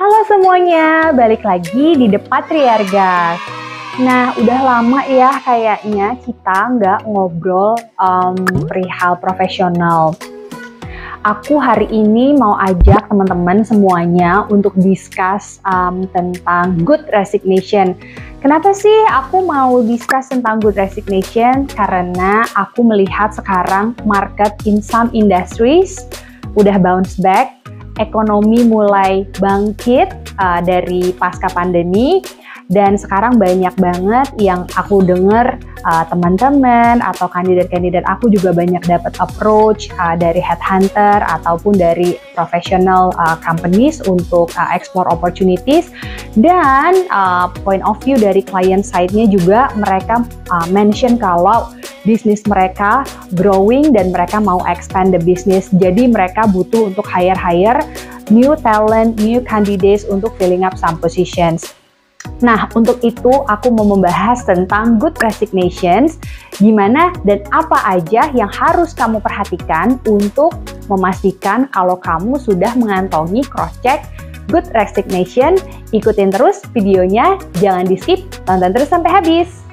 Halo semuanya, balik lagi di The Patriargas. Nah, udah lama ya kayaknya kita nggak ngobrol perihal profesional. Aku hari ini mau ajak teman-teman semuanya untuk discuss tentang Good Resignation. Kenapa sih aku mau discuss tentang Good Resignation? Karena aku melihat sekarang market in some industries udah bounce back, ekonomi mulai bangkit dari pasca pandemi, dan sekarang banyak banget yang aku dengar teman-teman atau kandidat-kandidat aku juga banyak dapat approach dari headhunter ataupun dari professional companies untuk explore opportunities, dan point of view dari client side-nya juga mereka mention kalau bisnis mereka growing dan mereka mau expand the business. Jadi mereka butuh untuk hire new talent, new candidates untuk filling up some positions. Nah, untuk itu aku mau membahas tentang Good Resignations, gimana dan apa aja yang harus kamu perhatikan untuk memastikan kalau kamu sudah mengantongi cross-check Good Resignation. Ikutin terus videonya, jangan di-skip, tonton terus sampai habis.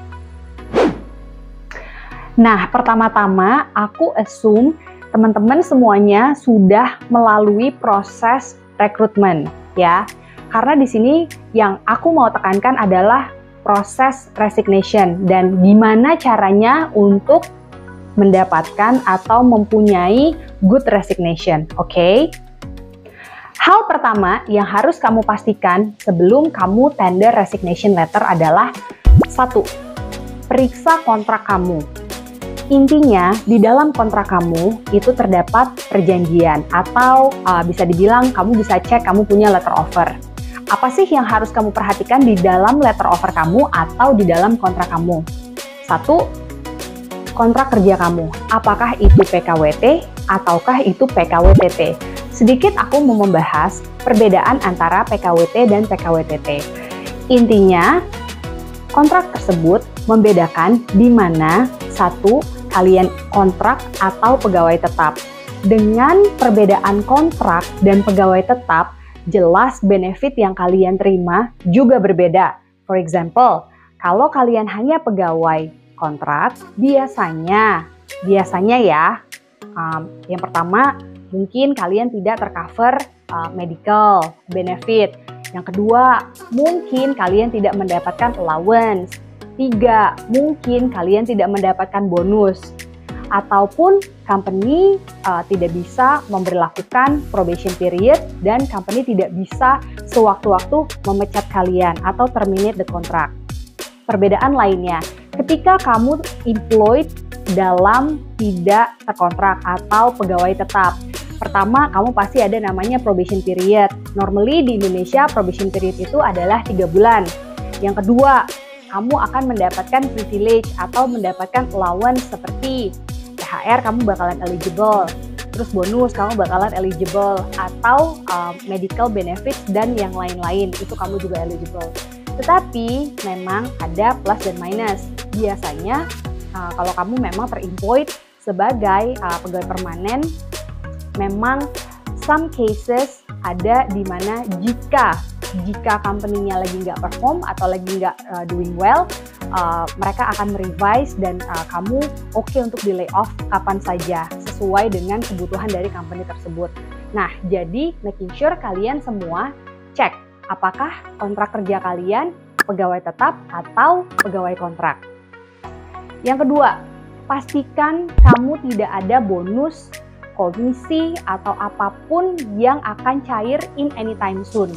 Nah, pertama-tama aku assume teman-teman semuanya sudah melalui proses rekrutmen, ya. Karena di sini yang aku mau tekankan adalah proses resignation dan gimana caranya untuk mendapatkan atau mempunyai good resignation, oke? Hal pertama yang harus kamu pastikan sebelum kamu tender resignation letter adalah 1. Periksa kontrak kamu. Intinya, di dalam kontrak kamu itu terdapat perjanjian atau bisa dibilang kamu bisa cek kamu punya letter offer. Apa sih yang harus kamu perhatikan di dalam letter offer kamu atau di dalam kontrak kamu? 1. Kontrak kerja kamu. Apakah itu PKWT ataukah itu PKWTT? Sedikit aku mau membahas perbedaan antara PKWT dan PKWTT. Intinya, kontrak tersebut membedakan di mana 1. Kalian kontrak atau pegawai tetap. Dengan perbedaan kontrak dan pegawai tetap, jelas benefit yang kalian terima juga berbeda. For example, kalau kalian hanya pegawai kontrak, biasanya ya, yang pertama mungkin kalian tidak tercover medical benefit. Yang kedua, mungkin kalian tidak mendapatkan allowance. 3. Mungkin kalian tidak mendapatkan bonus ataupun company tidak bisa memberlakukan probation period dan company tidak bisa sewaktu-waktu memecat kalian atau terminate the contract. Perbedaan lainnya, ketika kamu employed dalam tidak terkontrak atau pegawai tetap, pertama kamu pasti ada namanya probation period. Normally di Indonesia probation period itu adalah 3 bulan. Yang kedua, kamu akan mendapatkan privilege atau mendapatkan allowance seperti THR kamu bakalan eligible, terus bonus kamu bakalan eligible, atau medical benefits dan yang lain-lain itu kamu juga eligible. Tetapi memang ada plus dan minus. Biasanya kalau kamu memang teremployed sebagai pegawai permanen, memang some cases ada di mana jika company-nya lagi nggak perform atau lagi nggak doing well, mereka akan merevise dan kamu oke untuk di layoff kapan saja sesuai dengan kebutuhan dari company tersebut. Nah, jadi making sure kalian semua cek apakah kontrak kerja kalian pegawai tetap atau pegawai kontrak. Yang kedua, pastikan kamu tidak ada bonus, komisi, atau apapun yang akan cair in anytime soon.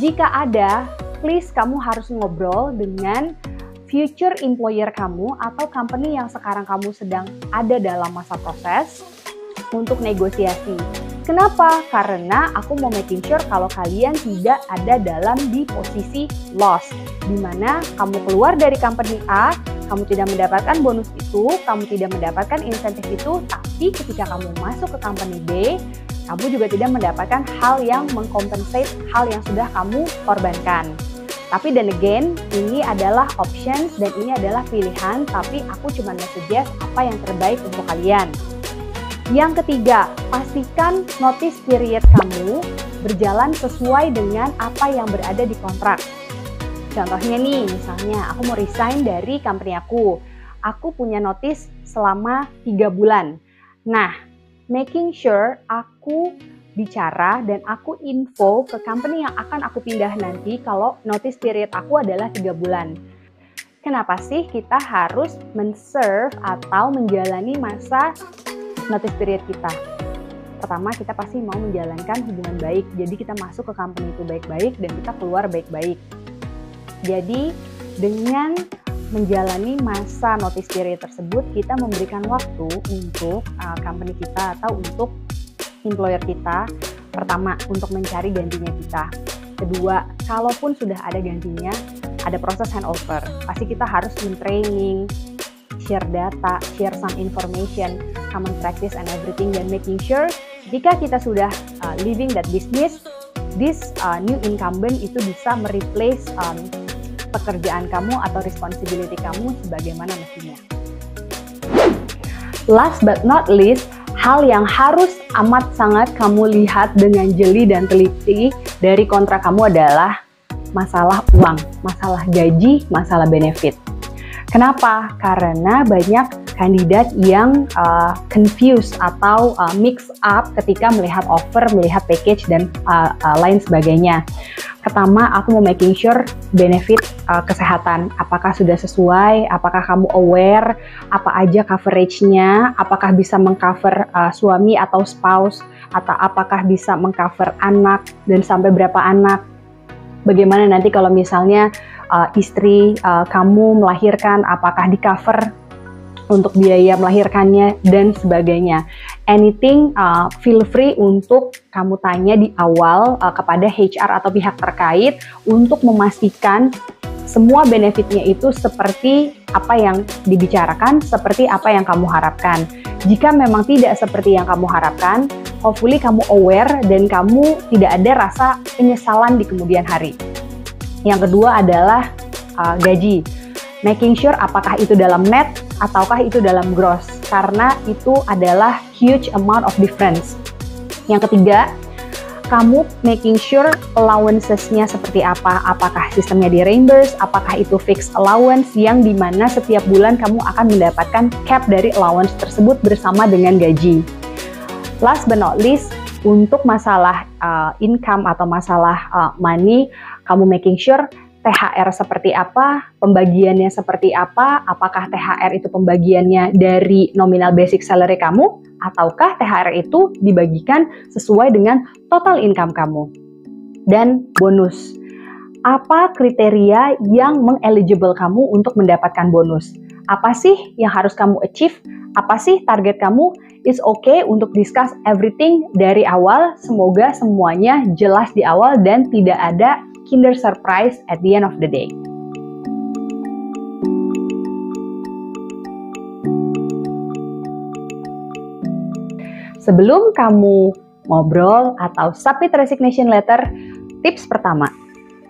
Jika ada, please kamu harus ngobrol dengan future employer kamu atau company yang sekarang kamu sedang ada dalam masa proses untuk negosiasi. Kenapa? Karena aku mau making sure kalau kalian tidak ada dalam di posisi loss, di mana kamu keluar dari company A, kamu tidak mendapatkan bonus itu, kamu tidak mendapatkan insentif itu, tapi ketika kamu masuk ke company B, kamu juga tidak mendapatkan hal yang mengkompensate hal yang sudah kamu korbankan. Tapi then again, ini adalah options dan ini adalah pilihan, tapi aku cuma nge-suggest apa yang terbaik untuk kalian. Yang ketiga, pastikan notice period kamu berjalan sesuai dengan apa yang berada di kontrak. Contohnya nih, misalnya aku mau resign dari company aku. Aku punya notice selama 3 bulan. Nah, making sure aku bicara dan aku info ke company yang akan aku pindah nanti kalau notice period aku adalah 3 bulan. Kenapa sih kita harus men-serve atau menjalani masa notice period kita? Pertama, kita pasti mau menjalankan hubungan baik. Jadi kita masuk ke company itu baik-baik dan kita keluar baik-baik. Jadi dengan menjalani masa notice period tersebut, kita memberikan waktu untuk company kita atau untuk employer kita. Pertama, untuk mencari gantinya kita. Kedua, kalaupun sudah ada gantinya, ada proses handover. Pasti kita harus men-training, share data, share some information, common practice and everything, dan making sure jika kita sudah leaving that business, this new incumbent itu bisa mereplace pekerjaan kamu atau responsibility kamu sebagaimana mestinya. Last but not least, hal yang harus amat sangat kamu lihat dengan jeli dan teliti dari kontrak kamu adalah masalah uang, masalah gaji, masalah benefit. Kenapa? Karena banyak kandidat yang confused atau mix up ketika melihat offer, melihat package, dan lain sebagainya. Pertama, aku mau making sure benefit kesehatan. Apakah sudah sesuai? Apakah kamu aware? Apa aja coverage-nya? Apakah bisa mengcover suami atau spouse? Atau apakah bisa mengcover anak dan sampai berapa anak? Bagaimana nanti kalau misalnya istri kamu melahirkan, apakah di cover untuk biaya melahirkannya dan sebagainya. Anything, feel free untuk kamu tanya di awal kepada HR atau pihak terkait untuk memastikan semua benefitnya itu seperti apa yang dibicarakan, seperti apa yang kamu harapkan. Jika memang tidak seperti yang kamu harapkan, hopefully kamu aware dan kamu tidak ada rasa penyesalan di kemudian hari. Yang kedua adalah gaji. Making sure apakah itu dalam net ataukah itu dalam gross, karena itu adalah huge amount of difference. Yang ketiga, kamu making sure allowances-nya seperti apa, apakah sistemnya di reimburse, apakah itu fixed allowance yang dimana setiap bulan kamu akan mendapatkan cap dari allowance tersebut bersama dengan gaji. Last but not least, untuk masalah income atau masalah money, kamu making sure THR seperti apa, pembagiannya seperti apa, apakah THR itu pembagiannya dari nominal basic salary kamu, ataukah THR itu dibagikan sesuai dengan total income kamu. Dan bonus, apa kriteria yang meng-eligible kamu untuk mendapatkan bonus? Apa sih yang harus kamu achieve? Apa sih target kamu? It's okay untuk discuss everything dari awal, semoga semuanya jelas di awal dan tidak ada kinder surprise at the end of the day. Sebelum kamu ngobrol atau submit resignation letter, tips pertama,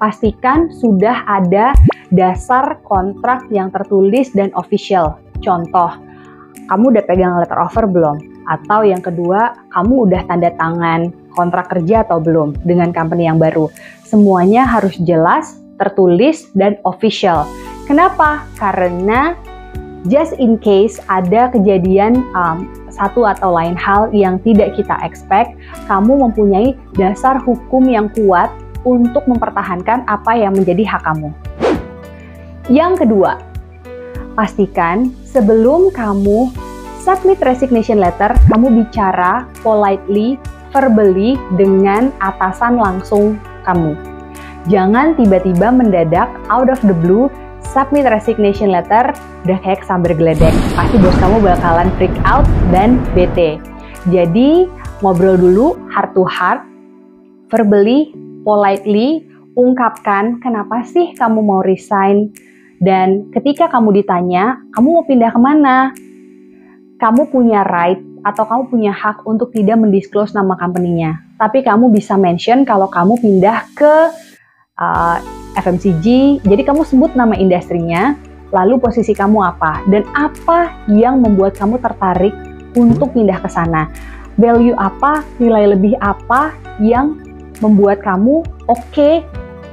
pastikan sudah ada dasar kontrak yang tertulis dan official. Contoh, kamu udah pegang letter offer belum? Atau yang kedua, kamu udah tanda tangan kontrak kerja atau belum dengan company yang baru? Semuanya harus jelas, tertulis, dan official. Kenapa? Karena just in case ada kejadian satu atau lain hal yang tidak kita expect, kamu mempunyai dasar hukum yang kuat untuk mempertahankan apa yang menjadi hak kamu. Yang kedua, pastikan sebelum kamu submit resignation letter, kamu bicara politely, verbally dengan atasan langsung kamu. Jangan tiba-tiba mendadak out of the blue submit resignation letter udah kayak sambar geledek. Pasti bos kamu bakalan freak out dan bete. Jadi ngobrol dulu heart to heart, verbally, politely, ungkapkan kenapa sih kamu mau resign. Dan ketika kamu ditanya, kamu mau pindah kemana? Kamu punya right atau kamu punya hak untuk tidak mendisclose nama company-nya. Tapi kamu bisa mention kalau kamu pindah ke FMCG, jadi kamu sebut nama industrinya, lalu posisi kamu apa, dan apa yang membuat kamu tertarik untuk pindah ke sana. Value apa, nilai lebih apa yang membuat kamu oke,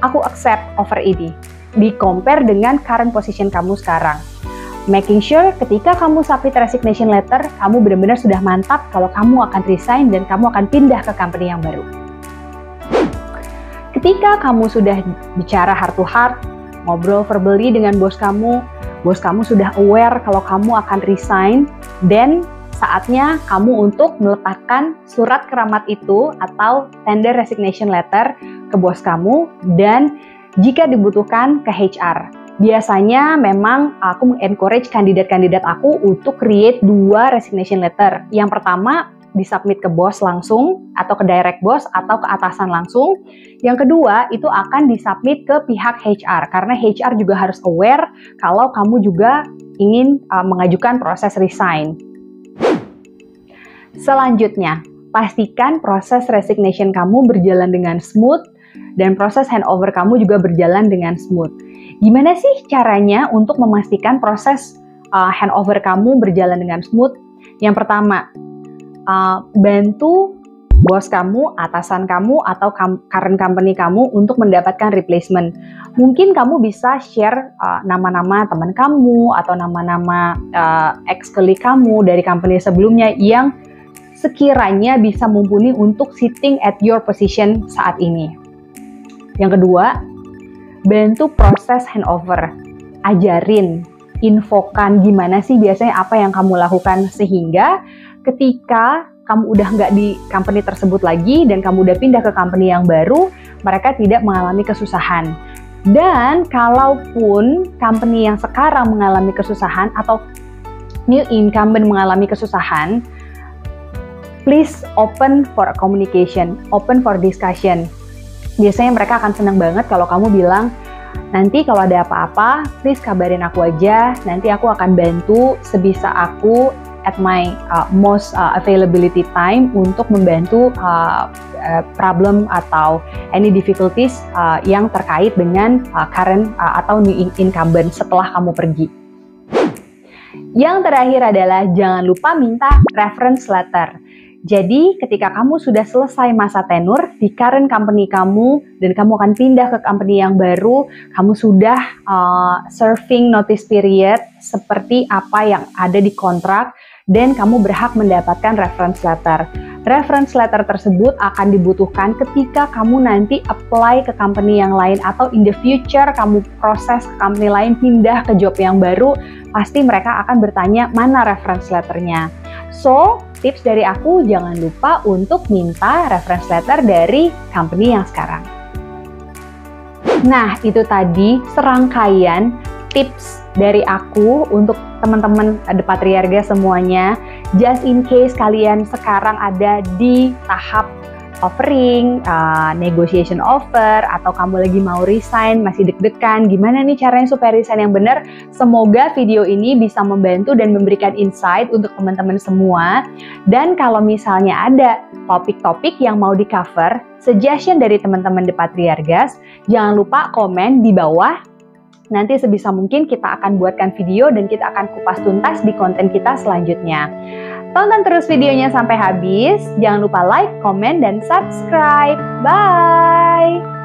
aku accept offer ini. Di compare dengan current position kamu sekarang. Making sure ketika kamu submit resignation letter, kamu benar-benar sudah mantap kalau kamu akan resign dan kamu akan pindah ke company yang baru. Ketika kamu sudah bicara heart to heart, ngobrol verbally dengan bos kamu sudah aware kalau kamu akan resign, dan saatnya kamu untuk meletakkan surat keramat itu atau tender resignation letter ke bos kamu dan jika dibutuhkan ke HR. Biasanya memang aku encourage kandidat-kandidat aku untuk create 2 resignation letter. Yang pertama disubmit ke bos langsung atau ke direct boss atau ke atasan langsung. Yang kedua itu akan disubmit ke pihak HR karena HR juga harus aware kalau kamu juga ingin mengajukan proses resign. Selanjutnya, pastikan proses resignation kamu berjalan dengan smooth dan proses handover kamu juga berjalan dengan smooth. Gimana sih caranya untuk memastikan proses handover kamu berjalan dengan smooth? Yang pertama, bantu bos kamu, atasan kamu, atau current company kamu untuk mendapatkan replacement. Mungkin kamu bisa share nama-nama teman kamu atau nama-nama ex-colleague kamu dari company sebelumnya yang sekiranya bisa mumpuni untuk sitting at your position saat ini. Yang kedua, bantu proses handover. Ajarin, infokan gimana sih biasanya apa yang kamu lakukan sehingga ketika kamu udah nggak di company tersebut lagi dan kamu udah pindah ke company yang baru, mereka tidak mengalami kesusahan. Dan kalaupun company yang sekarang mengalami kesusahan atau new incumbent mengalami kesusahan, please open for communication, open for discussion. Biasanya mereka akan senang banget kalau kamu bilang, nanti kalau ada apa-apa, please kabarin aku aja, nanti aku akan bantu sebisa aku at my most availability time untuk membantu problem atau any difficulties yang terkait dengan current atau new incumbent setelah kamu pergi. Yang terakhir adalah jangan lupa minta reference letter. Jadi ketika kamu sudah selesai masa tenur di current company kamu dan kamu akan pindah ke company yang baru, kamu sudah serving notice period seperti apa yang ada di kontrak dan kamu berhak mendapatkan reference letter. Reference letter tersebut akan dibutuhkan ketika kamu nanti apply ke company yang lain atau in the future kamu proses ke company lain pindah ke job yang baru, pasti mereka akan bertanya mana reference letternya. So, tips dari aku jangan lupa untuk minta reference letter dari company yang sekarang. Nah, itu tadi serangkaian tips dari aku untuk teman-teman The Patriarga semuanya. Just in case kalian sekarang ada di tahap offering, negotiation offer, atau kamu lagi mau resign, masih deg-degan, gimana nih caranya supaya resign yang benar? Semoga video ini bisa membantu dan memberikan insight untuk teman-teman semua. Dan kalau misalnya ada topik-topik yang mau di-cover, suggestion dari teman-teman The Patriargas, jangan lupa komen di bawah. Nanti sebisa mungkin kita akan buatkan video dan kita akan kupas tuntas di konten kita selanjutnya. Tonton terus videonya sampai habis. Jangan lupa like, komen, dan subscribe. Bye!